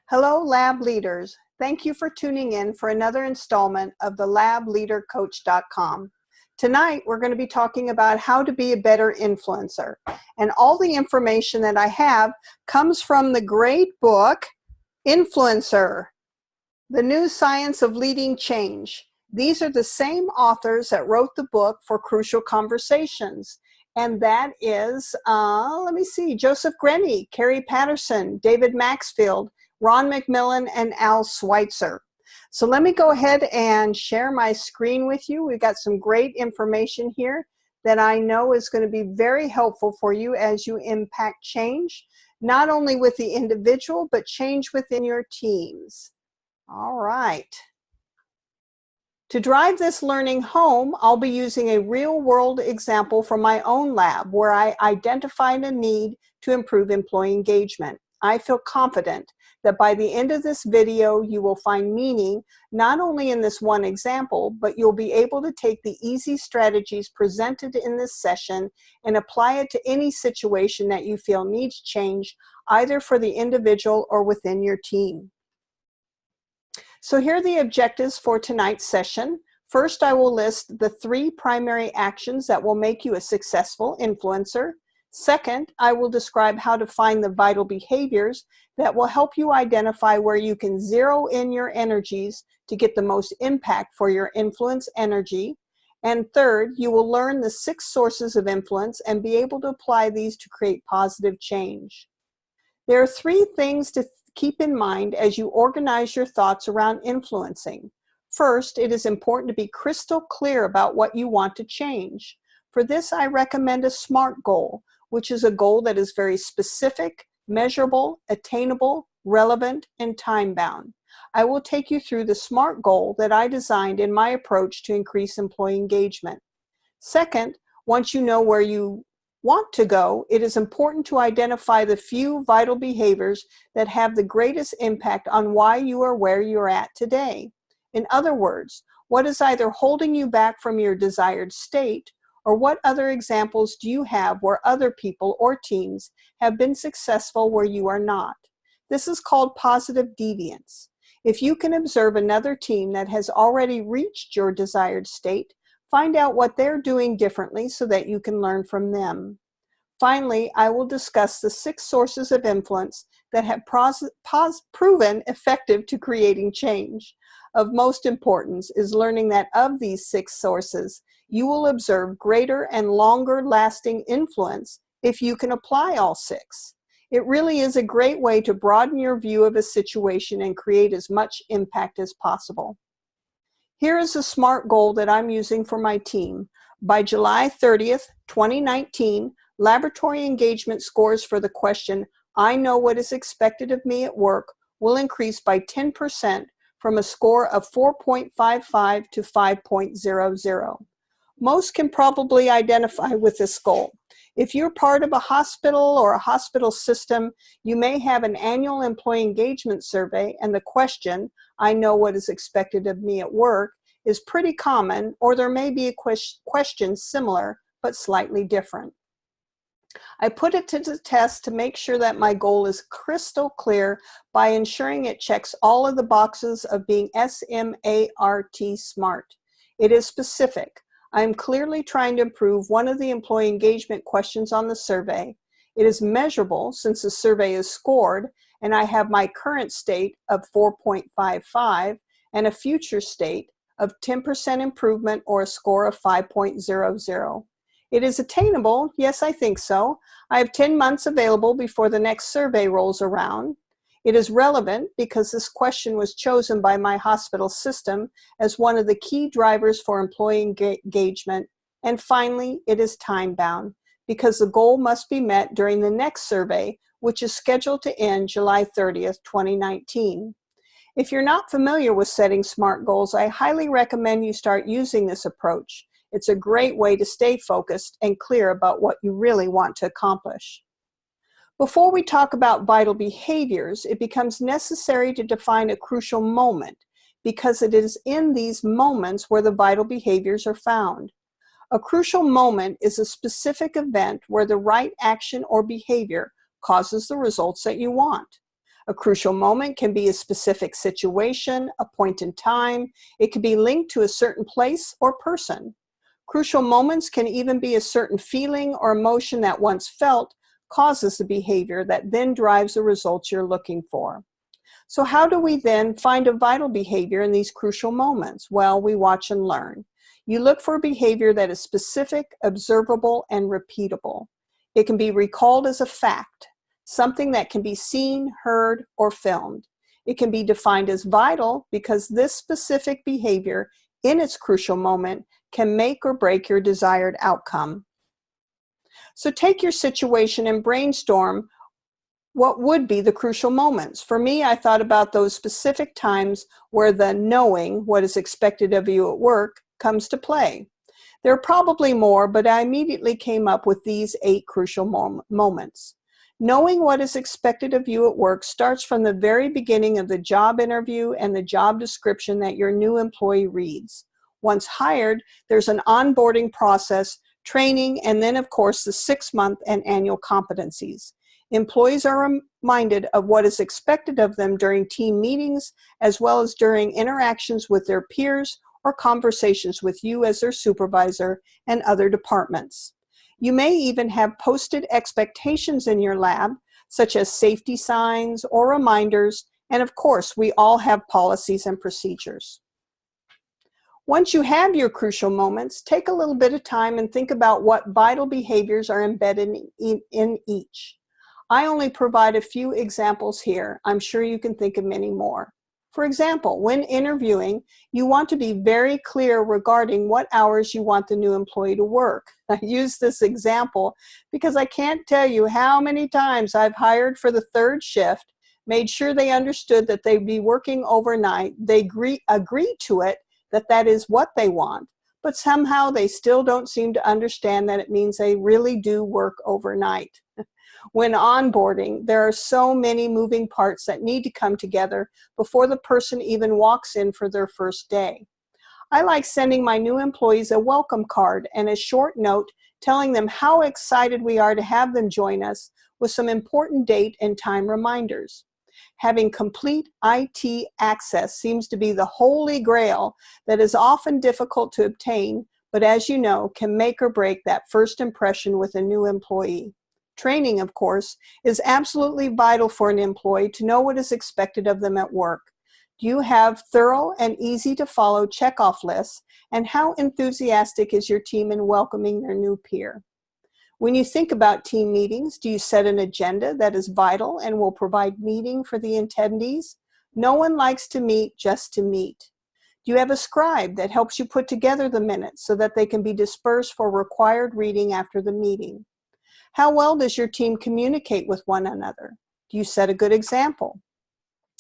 Hello, lab leaders. Thank you for tuning in for another installment of the LabLeaderCoach.com. Tonight, we're going to be talking about how to be a better influencer. And all the information that I have comes from the great book, Influencer, The New Science of Leading Change. These are the same authors that wrote the book for Crucial Conversations. And that is, Joseph Grenny, Carrie Patterson, David Maxfield, Ron McMillan, and Al Schweitzer. So let me go ahead and share my screen with you. We've got some great information here that I know is going to be very helpful for you as you impact change, not only with the individual, but change within your teams. All right. To drive this learning home, I'll be using a real-world example from my own lab where I identified a need to improve employee engagement. I feel confident that by the end of this video, you will find meaning not only in this one example, but you'll be able to take the easy strategies presented in this session and apply it to any situation that you feel needs change, either for the individual or within your team. So here are the objectives for tonight's session. First, I will list the 3 primary actions that will make you a successful influencer. Second, I will describe how to find the vital behaviors that will help you identify where you can zero in your energies to get the most impact for your influence energy. And third, you will learn the 6 sources of influence and be able to apply these to create positive change. There are 3 things to keep in mind as you organize your thoughts around influencing. First, it is important to be crystal clear about what you want to change. For this, I recommend a SMART goal, which is a goal that is very specific, measurable, attainable, relevant, and time-bound. I will take you through the SMART goal that I designed in my approach to increase employee engagement. Second, once you know where you want to go, it is important to identify the few vital behaviors that have the greatest impact on why you are where you're at today. In other words, what is either holding you back from your desired state, or what other examples do you have where other people or teams have been successful where you are not? This is called positive deviance. If you can observe another team that has already reached your desired state, find out what they're doing differently so that you can learn from them. Finally, I will discuss the 6 sources of influence that have proven effective to creating change. Of most importance is learning that of these 6 sources, you will observe greater and longer lasting influence if you can apply all 6. It really is a great way to broaden your view of a situation and create as much impact as possible. Here is a SMART goal that I'm using for my team. By July 30th, 2019, laboratory engagement scores for the question, "I know what is expected of me at work," will increase by 10% from a score of 4.55 to 5.00. Most can probably identify with this goal. If you're part of a hospital or a hospital system, you may have an annual employee engagement survey, and the question, "I know what is expected of me at work," is pretty common, or there may be a question similar but slightly different. I put it to the test to make sure that my goal is crystal clear by ensuring it checks all of the boxes of being SMART, SMART. It is specific. I am clearly trying to improve one of the employee engagement questions on the survey. It is measurable since the survey is scored, and I have my current state of 4.55 and a future state of 10% improvement or a score of 5.00. It is attainable. Yes, I think so. I have 10 months available before the next survey rolls around. It is relevant because this question was chosen by my hospital system as one of the key drivers for employee engagement. And finally, it is time-bound because the goal must be met during the next survey, which is scheduled to end July 30th, 2019. If you're not familiar with setting SMART goals, I highly recommend you start using this approach. It's a great way to stay focused and clear about what you really want to accomplish. Before we talk about vital behaviors, it becomes necessary to define a crucial moment because it is in these moments where the vital behaviors are found. A crucial moment is a specific event where the right action or behavior causes the results that you want. A crucial moment can be a specific situation, a point in time. It can be linked to a certain place or person. Crucial moments can even be a certain feeling or emotion that once felt causes the behavior that then drives the results you're looking for. So how do we then find a vital behavior in these crucial moments? Well, we watch and learn. You look for behavior that is specific, observable, and repeatable. It can be recalled as a fact, something that can be seen, heard, or filmed. It can be defined as vital because this specific behavior in its crucial moment can make or break your desired outcome. So take your situation and brainstorm what would be the crucial moments. For me, I thought about those specific times where the knowing what is expected of you at work comes to play. There are probably more, but I immediately came up with these 8 crucial moments. Knowing what is expected of you at work starts from the very beginning of the job interview and the job description that your new employee reads. Once hired, there's an onboarding process, training, and then of course the 6-month and annual competencies. Employees are reminded of what is expected of them during team meetings, as well as during interactions with their peers or conversations with you as their supervisor and other departments. You may even have posted expectations in your lab, such as safety signs or reminders, and of course, we all have policies and procedures. Once you have your crucial moments, take a little bit of time and think about what vital behaviors are embedded in each. I only provide a few examples here. I'm sure you can think of many more. For example, when interviewing, you want to be very clear regarding what hours you want the new employee to work. I use this example because I can't tell you how many times I've hired for the 3rd shift, made sure they understood that they'd be working overnight, they agree to it, that is what they want, but somehow they still don't seem to understand that it means they really do work overnight. When onboarding, there are so many moving parts that need to come together before the person even walks in for their first day. I like sending my new employees a welcome card and a short note telling them how excited we are to have them join us with some important date and time reminders. Having complete IT access seems to be the holy grail that is often difficult to obtain, but as you know, can make or break that first impression with a new employee. Training, of course, is absolutely vital for an employee to know what is expected of them at work. Do you have thorough and easy to follow checkoff lists, and how enthusiastic is your team in welcoming their new peer? When you think about team meetings, do you set an agenda that is vital and will provide meaning for the attendees? No one likes to meet just to meet. Do you have a scribe that helps you put together the minutes so that they can be dispersed for required reading after the meeting? How well does your team communicate with one another? Do you set a good example?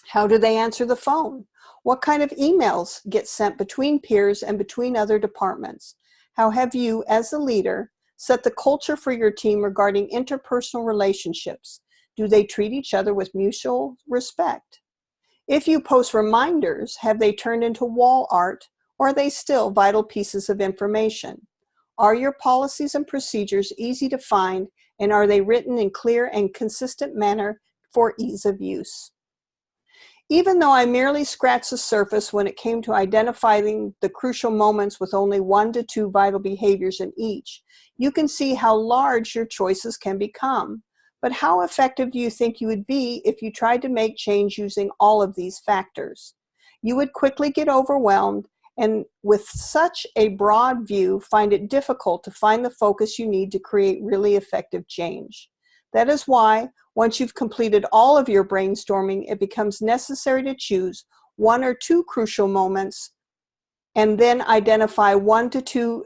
How do they answer the phone? What kind of emails get sent between peers and between other departments? How have you, as a leader, set the culture for your team regarding interpersonal relationships? Do they treat each other with mutual respect? If you post reminders, have they turned into wall art, or are they still vital pieces of information? Are your policies and procedures easy to find, and are they written in clear and consistent manner for ease of use? Even though I merely scratched the surface when it came to identifying the crucial moments with only 1 to 2 vital behaviors in each, you can see how large your choices can become. But how effective do you think you would be if you tried to make change using all of these factors? You would quickly get overwhelmed, and with such a broad view, find it difficult to find the focus you need to create really effective change. That is why, once you've completed all of your brainstorming, it becomes necessary to choose 1 or 2 crucial moments and then identify 1 to 2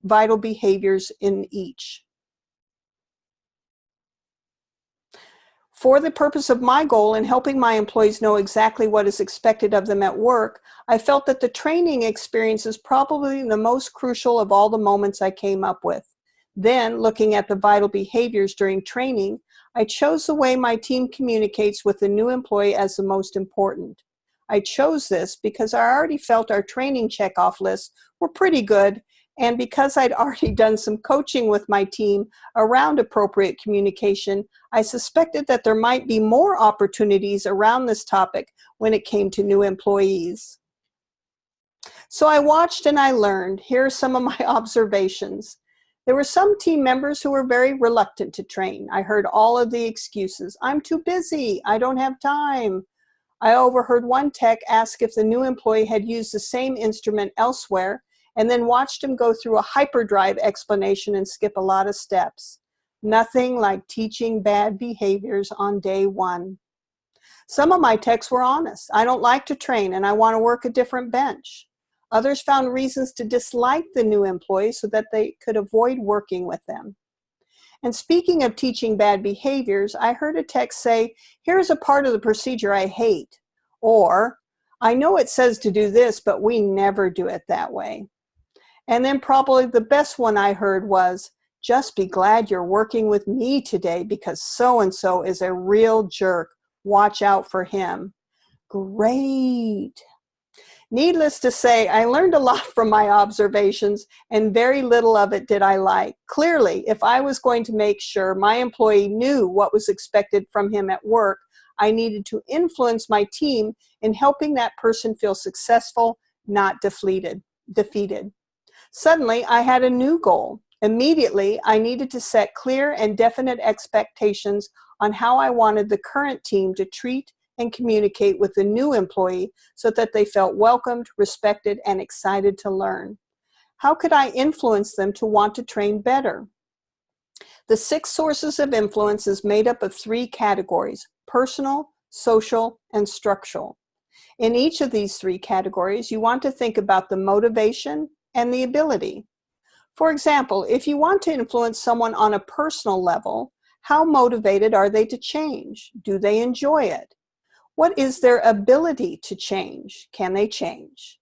vital behaviors in each. For the purpose of my goal in helping my employees know exactly what is expected of them at work, I felt that the training experience is probably the most crucial of all the moments I came up with. Then, looking at the vital behaviors during training, I chose the way my team communicates with the new employee as the most important. I chose this because I already felt our training checkoff lists were pretty good, And because I'd already done some coaching with my team around appropriate communication, I suspected that there might be more opportunities around this topic when it came to new employees. So I watched and I learned. Here are some of my observations. There were some team members who were very reluctant to train. I heard all of the excuses. I'm too busy. I don't have time. I overheard one tech ask if the new employee had used the same instrument elsewhere, and then watched him go through a hyperdrive explanation and skip a lot of steps. Nothing like teaching bad behaviors on day one. Some of my techs were honest. I don't like to train and I want to work a different bench. Others found reasons to dislike the new employee so that they could avoid working with them. And speaking of teaching bad behaviors, I heard a tech say, here's a part of the procedure I hate. Or, I know it says to do this, but we never do it that way. And then probably the best one I heard was, just be glad you're working with me today because so-and-so is a real jerk. Watch out for him. Great. Needless to say, I learned a lot from my observations and very little of it did I like. Clearly, if I was going to make sure my employee knew what was expected from him at work, I needed to influence my team in helping that person feel successful, not defeated. Suddenly, I had a new goal. Immediately, I needed to set clear and definite expectations on how I wanted the current team to treat and communicate with the new employee so that they felt welcomed, respected, and excited to learn. How could I influence them to want to train better? The 6 sources of influence is made up of 3 categories: personal, social, and structural. In each of these 3 categories, you want to think about the motivation and the ability. For example, if you want to influence someone on a personal level, how motivated are they to change? Do they enjoy it? What is their ability to change? Can they change?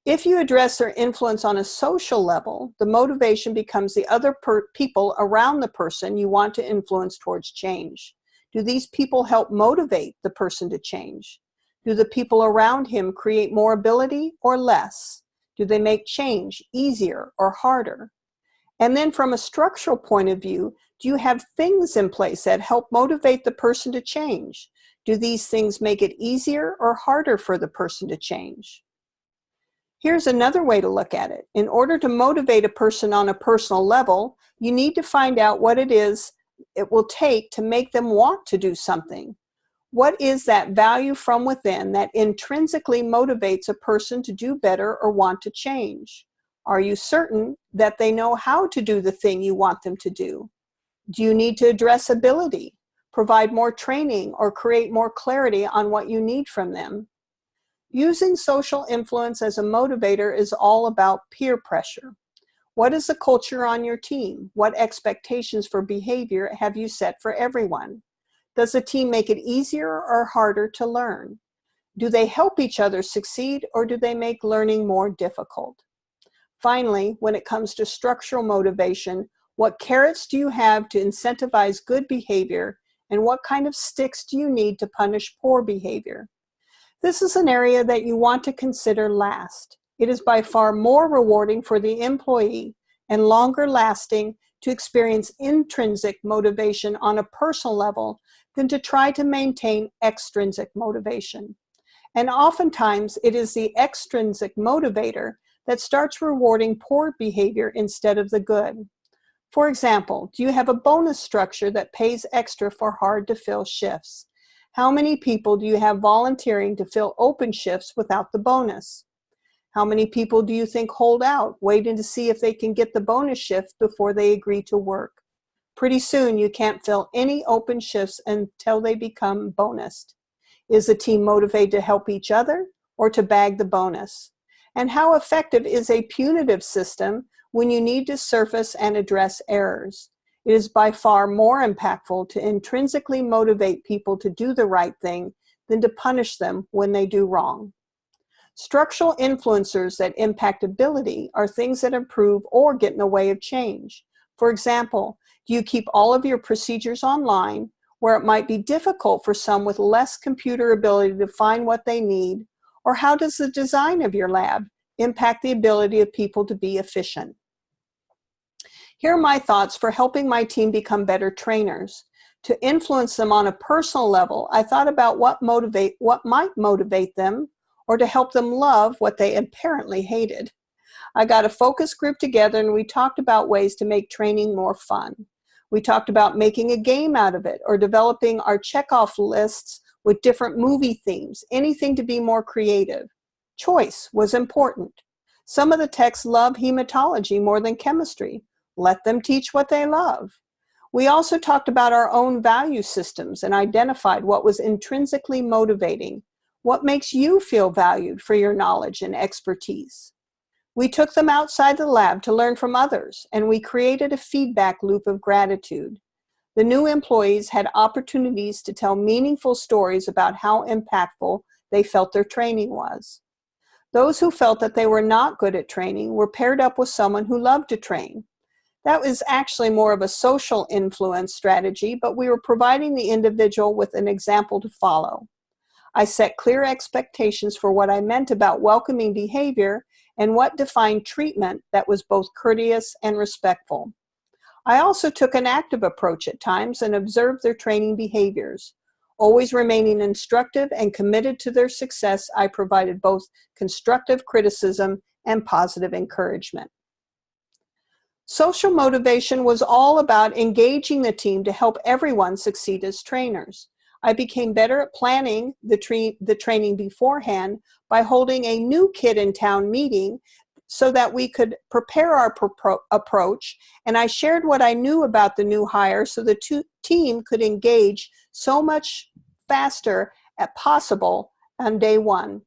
If you address their influence on a social level, the motivation becomes the other people around the person you want to influence towards change. Do these people help motivate the person to change? Do the people around him create more ability or less? Do they make change easier or harder? And then from a structural point of view, do you have things in place that help motivate the person to change? Do these things make it easier or harder for the person to change? Here's another way to look at it. In order to motivate a person on a personal level, you need to find out what it is it will take to make them want to do something. What is that value from within that intrinsically motivates a person to do better or want to change? Are you certain that they know how to do the thing you want them to do? Do you need to address ability, provide more training, or create more clarity on what you need from them? Using social influence as a motivator is all about peer pressure. What is the culture on your team? What expectations for behavior have you set for everyone? Does the team make it easier or harder to learn? Do they help each other succeed or do they make learning more difficult? Finally, when it comes to structural motivation, what carrots do you have to incentivize good behavior and what kind of sticks do you need to punish poor behavior? This is an area that you want to consider last. It is by far more rewarding for the employee and longer lasting to experience intrinsic motivation on a personal level than to try to maintain extrinsic motivation. And oftentimes it is the extrinsic motivator that starts rewarding poor behavior instead of the good. For example, do you have a bonus structure that pays extra for hard to fill shifts? How many people do you have volunteering to fill open shifts without the bonus? How many people do you think hold out, waiting to see if they can get the bonus shift before they agree to work? Pretty soon you can't fill any open shifts until they become bonused. Is the team motivated to help each other or to bag the bonus? And how effective is a punitive system when you need to surface and address errors? It is by far more impactful to intrinsically motivate people to do the right thing than to punish them when they do wrong. Structural influencers that impact ability are things that improve or get in the way of change. For example, do you keep all of your procedures online where it might be difficult for some with less computer ability to find what they need? Or how does the design of your lab impact the ability of people to be efficient? Here are my thoughts for helping my team become better trainers. To influence them on a personal level, I thought about what might motivate them, or to help them love what they apparently hated. I got a focus group together and we talked about ways to make training more fun. We talked about making a game out of it or developing our checkoff lists with different movie themes, anything to be more creative. Choice was important. Some of the techs love hematology more than chemistry. Let them teach what they love. We also talked about our own value systems and identified what was intrinsically motivating. What makes you feel valued for your knowledge and expertise? We took them outside the lab to learn from others, and we created a feedback loop of gratitude. The new employees had opportunities to tell meaningful stories about how impactful they felt their training was. Those who felt that they were not good at training were paired up with someone who loved to train. That was actually more of a social influence strategy, but we were providing the individual with an example to follow. I set clear expectations for what I meant about welcoming behavior and what defined treatment that was both courteous and respectful. I also took an active approach at times and observed their training behaviors. Always remaining instructive and committed to their success, I provided both constructive criticism and positive encouragement. Social motivation was all about engaging the team to help everyone succeed as trainers. I became better at planning the training beforehand by holding a new kid in town meeting so that we could prepare our approach, and I shared what I knew about the new hire so the team could engage so much faster as possible on day one.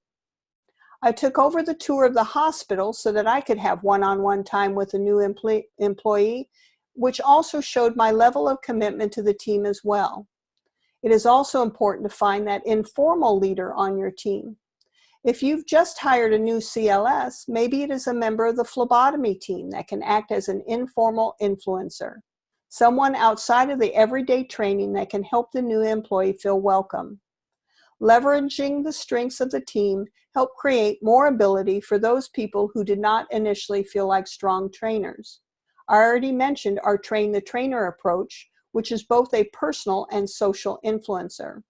I took over the tour of the hospital so that I could have one-on-one time with a new employee, which also showed my level of commitment to the team as well. It is also important to find that informal leader on your team. If you've just hired a new CLS, maybe it is a member of the phlebotomy team that can act as an informal influencer, someone outside of the everyday training that can help the new employee feel welcome. Leveraging the strengths of the team helped create more ability for those people who did not initially feel like strong trainers. I already mentioned our train the trainer approach, which is both a personal and social influencer.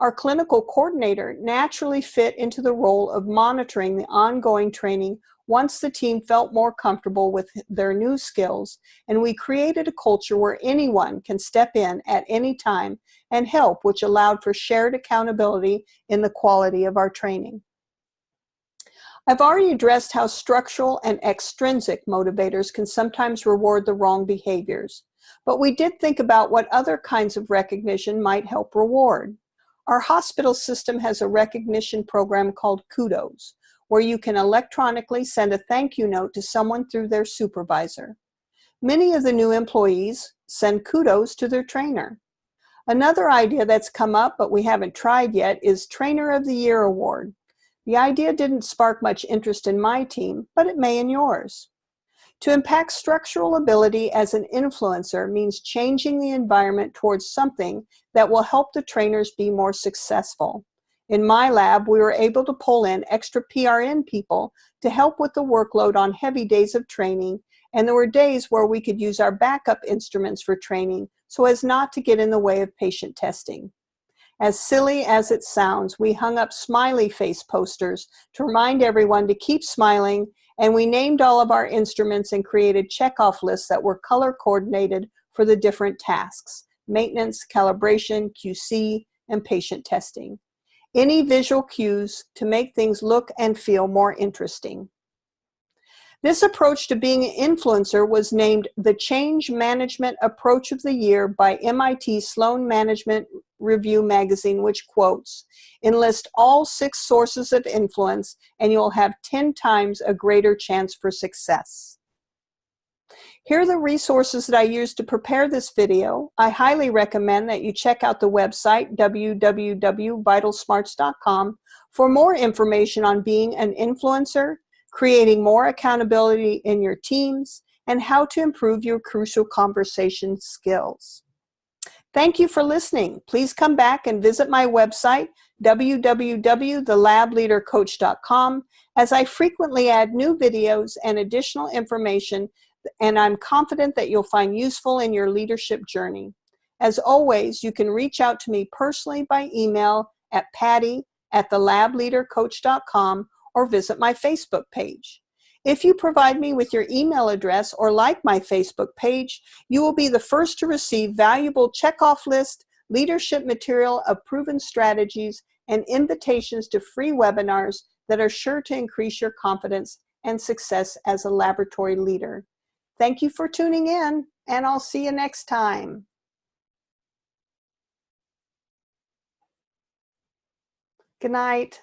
Our clinical coordinator naturally fit into the role of monitoring the ongoing training once the team felt more comfortable with their new skills, and we created a culture where anyone can step in at any time and help, which allowed for shared accountability in the quality of our training. I've already addressed how structural and extrinsic motivators can sometimes reward the wrong behaviors, but we did think about what other kinds of recognition might help reward. Our hospital system has a recognition program called Kudos, where you can electronically send a thank you note to someone through their supervisor. Many of the new employees send kudos to their trainer. Another idea that's come up, but we haven't tried yet, is Trainer of the Year Award. The idea didn't spark much interest in my team, but it may in yours. To impact structural ability as an influencer means changing the environment towards something that will help the trainers be more successful. In my lab, we were able to pull in extra PRN people to help with the workload on heavy days of training, and there were days where we could use our backup instruments for training so as not to get in the way of patient testing. As silly as it sounds, we hung up smiley face posters to remind everyone to keep smiling, and we named all of our instruments and created checkoff lists that were color coordinated for the different tasks: maintenance, calibration, QC, and patient testing. Any visual cues to make things look and feel more interesting. This approach to being an influencer was named the Change Management Approach of the Year by MIT Sloan Management Review magazine, which quotes, "Enlist all 6 sources of influence and you'll have 10 times a greater chance for success." Here are the resources that I used to prepare this video. I highly recommend that you check out the website www.vitalsmarts.com for more information on being an influencer, creating more accountability in your teams, and how to improve your crucial conversation skills. Thank you for listening. Please come back and visit my website, www.thelableadercoach.com, as I frequently add new videos and additional information and I'm confident that you'll find useful in your leadership journey. As always, you can reach out to me personally by email at patty@thelableadercoach.com or visit my Facebook page. If you provide me with your email address or like my Facebook page, you will be the first to receive valuable checkoff list, leadership material of proven strategies, and invitations to free webinars that are sure to increase your confidence and success as a laboratory leader. Thank you for tuning in, and I'll see you next time. Good night.